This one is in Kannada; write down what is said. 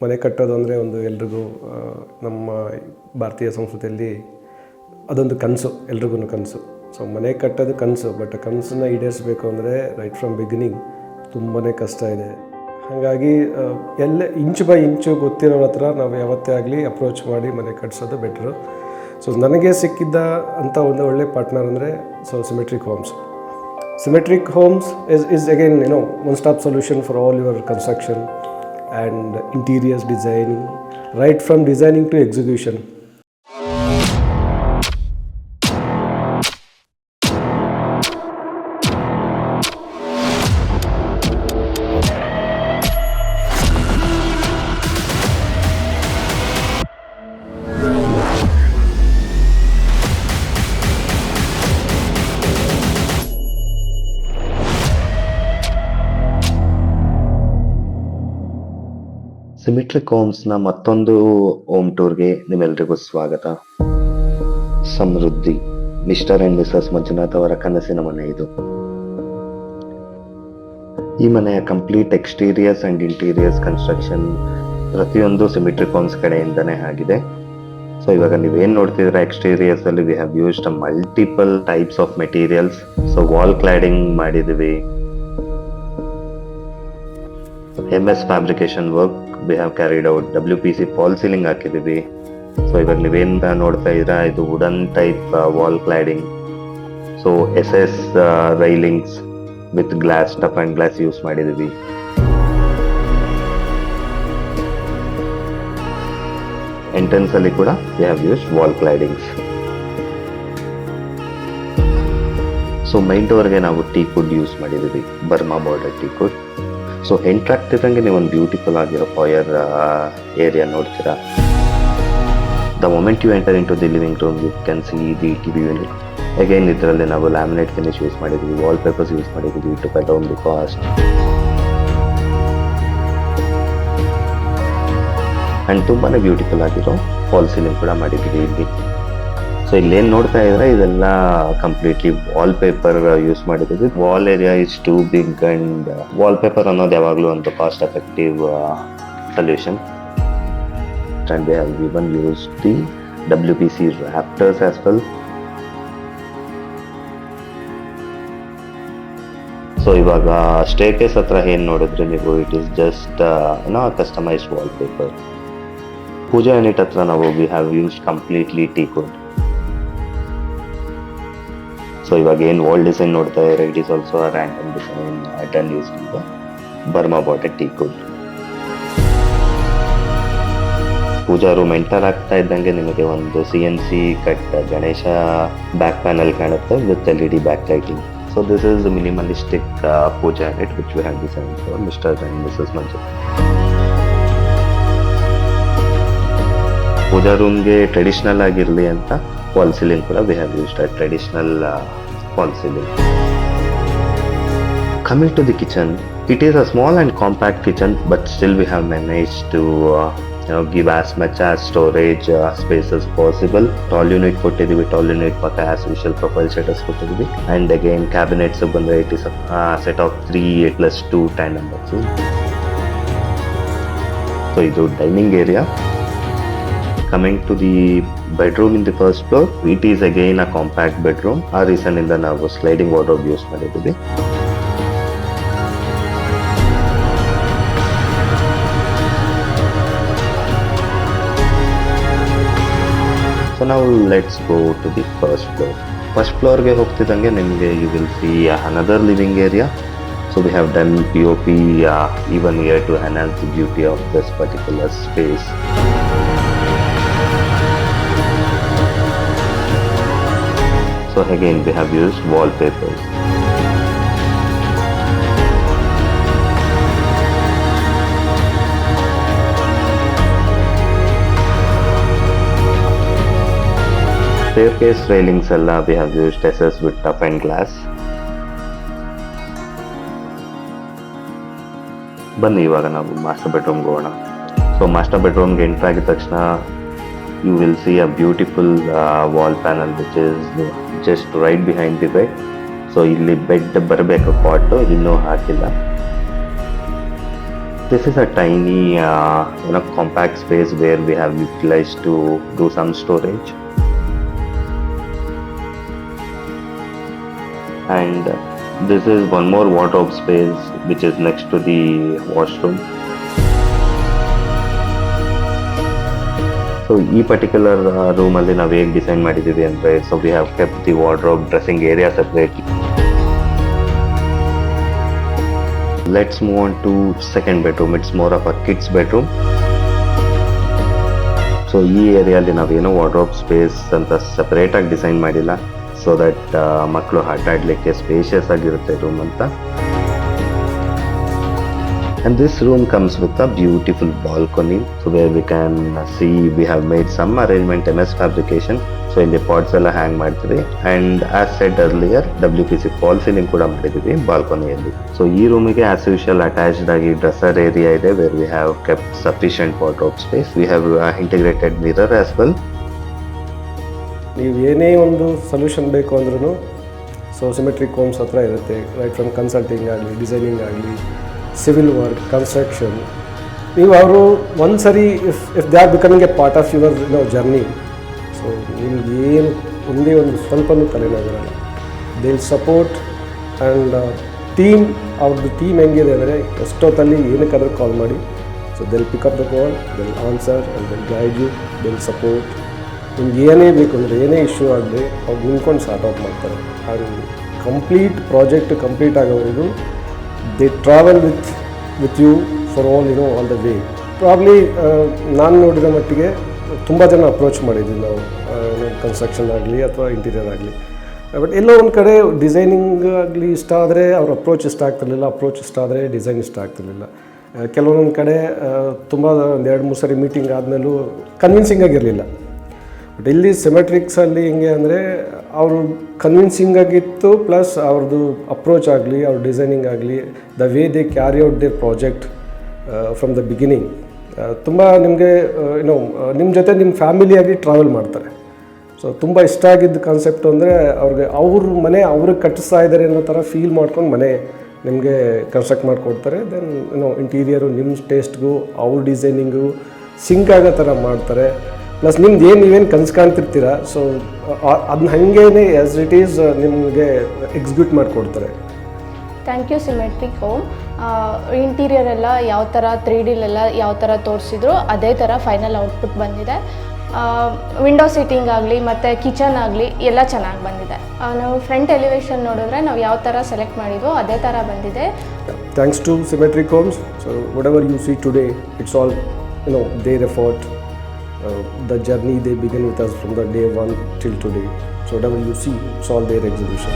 ಮನೆ ಕಟ್ಟೋದು ಅಂದರೆ ಒಂದು ಎಲ್ರಿಗೂ ನಮ್ಮ ಭಾರತೀಯ ಸಂಸ್ಕೃತಿಯಲ್ಲಿ ಅದೊಂದು ಕನಸು, ಎಲ್ರಿಗೂ ಕನಸು. ಸೊ ಮನೆ ಕಟ್ಟೋದು ಕನಸು, ಬಟ್ ಕನಸನ್ನ ಈಡೇರಿಸಬೇಕು ಅಂದರೆ ರೈಟ್ ಫ್ರಮ್ ಬಿಗಿನಿಂಗ್ ತುಂಬಾ ಕಷ್ಟ ಇದೆ. ಹಾಗಾಗಿ ಎಲ್ಲ ಇಂಚು ಬೈ ಇಂಚು ಗೊತ್ತಿರೋರ ಹತ್ರ ನಾವು ಯಾವತ್ತೇ ಆಗಲಿ ಅಪ್ರೋಚ್ ಮಾಡಿ ಮನೆ ಕಟ್ಸೋದು ಬೆಟ್ರು. ಸೊ ನನಗೆ ಸಿಕ್ಕಿದ್ದ ಅಂಥ ಒಂದು ಒಳ್ಳೆ ಪಾರ್ಟ್ನರ್ ಅಂದರೆ symmetric homes. Symmetric homes is again one stop solution for all your construction and interiors designing, right from designing to execution. Symmetric ಹೋಮ್ಸ್ನ ಮತ್ತೊಂದು ಹೋಮ್ ಟೂರ್ಗೆ ನಿಮ್ಮೆಲ್ಲರಿಗೂ ಸ್ವಾಗತ. ಸಮೃದ್ಧಿ, ಮಿಸ್ಟರ್ ಅಂಡ್ ಮಿಸಸ್ ಮಂಜುನಾಥ್ ಅವರ ಕನಸಿನ ಮನೆ ಇದು. ಈ ಮನೆಯ complete exteriors and interiors construction ಪ್ರತಿಯೊಂದು ಸಿಮೆಟ್ರಿಕ್ ಹೋಮ್ಸ್ ಕಡೆಯಿಂದನೇ ಆಗಿದೆ. ಸೊ ಇವಾಗ ನೀವೇನ್ ನೋಡ್ತಿದ್ರೆ ಎಕ್ಸ್ಟೀರಿಯರ್ಸ್ ಅಲ್ಲಿ we have used multiple types of materials. So wall cladding ಮಾಡಿದೀವಿ, MS fabrication work we have carried out, WPC fall ceiling ಹಾಕಿದೀವಿ. ಸೊ ಇವಾಗ ನೀವೇನ್ ನೋಡ್ತಾ ಇದ್ರ ಇದು wooden type wall cladding. So SS railings with glass, toughened glass use ಮಾಡಿದೀವಿ. ಎಂಟ್ರೆನ್ಸ್ ಅಲ್ಲಿ ಕೂಡ we have used wall claddings. So main ಡೋರ್ಗೆ ನಾವು ಟೀಕುಡ್ ಯೂಸ್ ಮಾಡಿದೀವಿ, Burma border teakwood. So enter ಆಗ್ತಿದ್ದಂಗೆ ನೀವು ಒಂದು ಬ್ಯೂಟಿಫುಲ್ ಆಗಿರೋ ಫಾಯರ್ ಏರಿಯಾ ನೋಡ್ತೀರಾ. The moment you enter into the living room you can see the TV unit. Again ಇದರಲ್ಲಿ ನಾವು ಲ್ಯಾಮಿನೇಟ್ ಫಿನಿಶ್ ಯೂಸ್ ಮಾಡಿದ್ವಿ, ವಾಲ್ ಪೇಪರ್ಸ್ ಯೂಸ್ ಮಾಡಿದ್ವಿ to cut down the cost. And ತುಂಬಾನೇ ಬ್ಯೂಟಿಫುಲ್ ಆಗಿರೋ ಫಾಲ್ ಸೀಲಿಂಗ್ ಕೂಡ ಮಾಡಿದ್ವಿ ಇಲ್ಲಿ. ಸೊ ಇಲ್ಲೇನು ನೋಡ್ತಾ ಇದ್ರೆ ಇದೆಲ್ಲ ಕಂಪ್ಲೀಟ್ಲಿ ವಾಲ್ ಪೇಪರ್ ಯೂಸ್ ಮಾಡಿದ್ದೀವಿ. Wall area is too big and wallpaper ಅನ್ನೋದು ಯಾವಾಗಲೂ ಒಂದು cost effective solution. And they have even used the WPC rafters as well. So ಇವಾಗ ಸ್ಟೇರ್ಕೇಸ್ ಹತ್ರ ಏನ್ ನೋಡಿದ್ರೆ ನೀವು, it is just customised wallpaper. Puja unit ಹತ್ರ ನಾವು we have used completely teakwood. So ಇವಾಗ ಏನು ವಾಲ್ ಡಿಸೈನ್ ನೋಡ್ತಾ ಇದ್ದಾರೆ, it is also random design done using the Burma border teakwood. Puja room enter ಆಗ್ತಾ ಇದ್ದಂಗೆ ನಿಮಗೆ ಒಂದು CNC cut Ganesha back panel ಕಾಣುತ್ತೆ with LED back lighting. So this is minimalistic puja unit which we have design for mister and missus Manju. Puja ರೂಮ್ಗೆ ಟ್ರೆಡಿಷನಲ್ ಆಗಿರಲಿ ಅಂತ ಫಾಲ್ ಸೀಲಿಂಗ್ ಕೂಡ we have used a traditional fall ceiling. Coming to the kitchen, it is a small and compact kitchen, but still we have managed to give as much as storage space as possible. Tall unit ಕೊಟ್ಟಿದ್ದೀವಿ, tall unit ಪಕ್ಕ as usual profile shutters ಕೊಟ್ಟಿದ್ದೀವಿ. And again cabinets ಬಂದರೆ it is a set of 3+2 tandem boxes. So ಇದು dining area. Coming to the bedroom in the first floor, it is again a compact bedroom. ಆ ರೀಸನ್ ಇಂದ ನಾವು ಸ್ಲೈಡಿಂಗ್ ವಾರ್ಡ್ರೋಬ್ ಯೂಸ್ ಮಾಡಿದ್ದೀವಿ. ಸೊ ನಾವು let's go to the first floor. First ಫ್ಲೋರ್ಗೆ ಹೋಗ್ತಿದ್ದಂಗೆ ನಿಮಗೆ you will see another living area. So we have done POP even here to enhance the beauty of this particular space. So again we have used wallpapers. Staircase railings alla we have used SS with tough and glass. ಬನ್ನಿ ಇವಾಗ ನಾವು ಮಾಸ್ಟರ್ ಬೆಡ್ರೂಮ್ಗೆ ಹೋಗೋಣ. ಸೊ ಮಾಸ್ಟರ್ ಬೆಡ್ರೂಮ್ಗೆ ಎಂಟ್ರ್ ಆಗಿದ ತಕ್ಷಣ you will see a beautiful wall panel which is just right behind the bed. So ಇಲ್ಲಿ ಬೆಡ್ ಬರಬೇಕು ಕಾಟ್ ಇನ್ನೂ ಹಾಕಿಲ್ಲ. This is a tiny, compact space where we have utilized to do some storage. And this is one more wardrobe space which is next to the washroom. So ಈ ಪರ್ಟಿಕ್ಯುಲರ್ ರೂಮಲ್ಲಿ ನಾವು ಹೇಗೆ ಡಿಸೈನ್ ಮಾಡಿದ್ದೀವಿ ಅಂದರೆ, so we have kept the wardrobe dressing area separately. Let's move on to second bedroom. It's more of a kids bedroom. So ಈ ಏರಿಯಲ್ಲಿ ನಾವೇನೋ ವಾರ್ಡ್ರೋಬ್ ಸ್ಪೇಸ್ ಅಂತ ಸೆಪರೇಟಾಗಿ ಡಿಸೈನ್ ಮಾಡಿಲ್ಲ, ಸೊ ದಟ್ ಮಕ್ಕಳು ಆಟ ಆಡಲಿಕ್ಕೆ ಸ್ಪೇಷಿಯಸ್ ಆಗಿರುತ್ತೆ ರೂಮ್ ಅಂತ. And this room comes with a beautiful balcony, so where we can see we have made some arrangement MS fabrication. So ಇಲ್ಲಿ ಪಾಟ್ಸ್ ಎಲ್ಲ ಹ್ಯಾಂಗ್ ಮಾಡ್ತೀವಿ, and as said earlier WPC fall ceiling ಕೂಡ ಮಾಡಿದ್ದೀವಿ ಬಾಲ್ಕನಿಯಲ್ಲಿ. ಸೊ ಈ ರೂಮಿಗೆ ಆಸ್ ಯೂಶುವಲ್ ಅಟ್ಯಾಚ್ಡ್ ಆಗಿ ಡ್ರೆಸ್ಸರ್ ಏರಿಯಾ ಇದೆ, where we have kept sufficient wardrobe space. We have integrated mirror as well. ನೀವು ಏನೇ ಒಂದು ಸೊಲ್ಯೂಷನ್ ಬೇಕು ಅಂದ್ರೂ ಸೊ ಸಿಮೆಟ್ರಿಕ್ ಹೋಮ್ಸ್ ಹತ್ರ ಇರುತ್ತೆ. ರೈಟ್ ಫ್ರಮ್ ಕನ್ಸಲ್ಟಿಂಗ್ ಆಗಲಿ, ಡಿಸೈನಿಂಗ್ ಆಗಲಿ, ಸಿವಿಲ್ ವರ್ಕ್, ಕನ್ಸ್ಟ್ರಕ್ಷನ್. ನೀವು ಅವರು ಒಂದು ಸರಿ if they are becoming a part of your journey, so ನಿಮ್ಗೆ ಏನು ಒಂದೇ ಒಂದು ಸ್ವಲ್ಪನೂ ತಲೆನೋವಿರಲ್ಲ. They will support. And team, ಅವ್ರದ್ದು ಟೀಮ್ ಹೆಂಗಿದೆ ಅಂದರೆ ಎಷ್ಟೊತ್ತಲ್ಲಿ ಏನಕ್ಕಾದ್ರೂ ಕಾಲ್ ಮಾಡಿ, so they will pick up the call, they will answer and they will guide you, they will support. ನಿಮ್ಗೆ ಏನೇ ಬೇಕು ಅಂದರೆ, ಏನೇ ಇಶ್ಯೂ ಆಗಲಿ ಅವ್ರು ನಿಂತ್ಕೊಂಡು ಸಾರ್ಟ್ ಔಟ್ ಮಾಡ್ತಾರೆ. ಆ್ಯಂಡ್ ಕಂಪ್ಲೀಟ್ ಪ್ರಾಜೆಕ್ಟ್ ಕಂಪ್ಲೀಟ್ ಆಗೋವರೆಗೂ they travel with you for all all the way. Probably ನಾನು ನೋಡಿರೋ ಮಟ್ಟಿಗೆ ತುಂಬ ಜನ ಅಪ್ರೋಚ್ ಮಾಡಿದ್ವಿ ನಾವು, ಕನ್ಸ್ಟ್ರಕ್ಷನ್ ಆಗಲಿ ಅಥವಾ ಇಂಟೀರಿಯರ್ ಆಗಲಿ. ಬಟ್ ಎಲ್ಲೋ ಒಂದು ಕಡೆ ಡಿಸೈನಿಂಗ್ ಆಗಲಿ ಇಷ್ಟ ಆದರೆ ಅವ್ರ ಅಪ್ರೋಚ್ ಇಷ್ಟ ಆಗ್ತಿರ್ಲಿಲ್ಲ, ಅಪ್ರೋಚ್ ಇಷ್ಟ ಆದರೆ ಡಿಸೈನ್ ಇಷ್ಟ ಆಗ್ತಿರ್ಲಿಲ್ಲ. ಕೆಲವೊಂದು ಕಡೆ ತುಂಬ ಒಂದು 2-3 ಸರಿ ಮೀಟಿಂಗ್ ಆದಮೇಲೂ ಕನ್ವಿನ್ಸಿಂಗ್ ಆಗಿರಲಿಲ್ಲ. ಬಟ್ ಇಲ್ಲಿ ಸಿಮೆಟ್ರಿಕ್ಸಲ್ಲಿ ಹೆಂಗೆ ಅಂದರೆ ಅವರು ಕನ್ವಿನ್ಸಿಂಗ್ ಆಗಿತ್ತು, ಪ್ಲಸ್ ಅವ್ರದ್ದು ಅಪ್ರೋಚ್ ಆಗಲಿ, ಅವ್ರ ಡಿಸೈನಿಂಗ್ ಆಗಲಿ, the way they carry out their project from the beginning ತುಂಬ ನಿಮಗೆ ನಿಮ್ಮ ಜೊತೆ ನಿಮ್ಮ ಫ್ಯಾಮಿಲಿಯಾಗಿ ಟ್ರಾವೆಲ್ ಮಾಡ್ತಾರೆ. ಸೊ ತುಂಬ ಇಷ್ಟ ಆಗಿದ್ದ ಕಾನ್ಸೆಪ್ಟು ಅಂದರೆ ಅವ್ರಿಗೆ ಅವ್ರ ಮನೆ ಅವ್ರಿಗೆ ಕಟ್ಟಿಸ್ತಾ ಇದ್ದಾರೆ ಅನ್ನೋ ಥರ ಫೀಲ್ ಮಾಡ್ಕೊಂಡು ಮನೆ ನಿಮಗೆ ಕನ್ಸ್ಟ್ರಕ್ಟ್ ಮಾಡಿಕೊಡ್ತಾರೆ. ದೆನ್ ಇಂಟೀರಿಯರು ನಿಮ್ಮ ಟೇಸ್ಟ್ಗೂ ಅವ್ರ ಡಿಸೈನಿಂಗು ಸಿಂಕ್ ಆಗೋ ಥರ ಮಾಡ್ತಾರೆ. ಪ್ಲಸ್ ನಿಮ್ದು ನೀವೇನು ಕನಸು ಕಾಣ್ತಿರ್ತೀರ, ಸೊ ಅದನ್ನ ಹಾಗೇ ಆ್ಯಸ್ ಇಟ್ ಈಸ್ ನಿಮಗೆ ಎಕ್ಸಿಕ್ಯೂಟ್ ಮಾಡಿಕೊಡ್ತಾರೆ. Thank you symmetric home. Interior ಎಲ್ಲ ಯಾವ ಥರ 3Dಲೆಲ್ಲ ಯಾವ ಥರ ತೋರಿಸಿದ್ರು ಅದೇ ಥರ ಫೈನಲ್ ಔಟ್ಪುಟ್ ಬಂದಿದೆ. ವಿಂಡೋ ಸೀಟಿಂಗ್ ಆಗಲಿ ಮತ್ತು ಕಿಚನ್ ಆಗಲಿ ಎಲ್ಲ ಚೆನ್ನಾಗಿ ಬಂದಿದೆ. ನಾವು ಫ್ರಂಟ್ ಎಲಿವೇಶನ್ ನೋಡಿದ್ರೆ ನಾವು ಯಾವ ಥರ ಸೆಲೆಕ್ಟ್ ಮಾಡಿದ್ವೋ ಅದೇ ಥರ ಬಂದಿದೆ. Thanks to symmetric homes. So whatever you see today, it's all their effort. The journey they begin with us from the day one till today. So whatever you see, it's all their execution.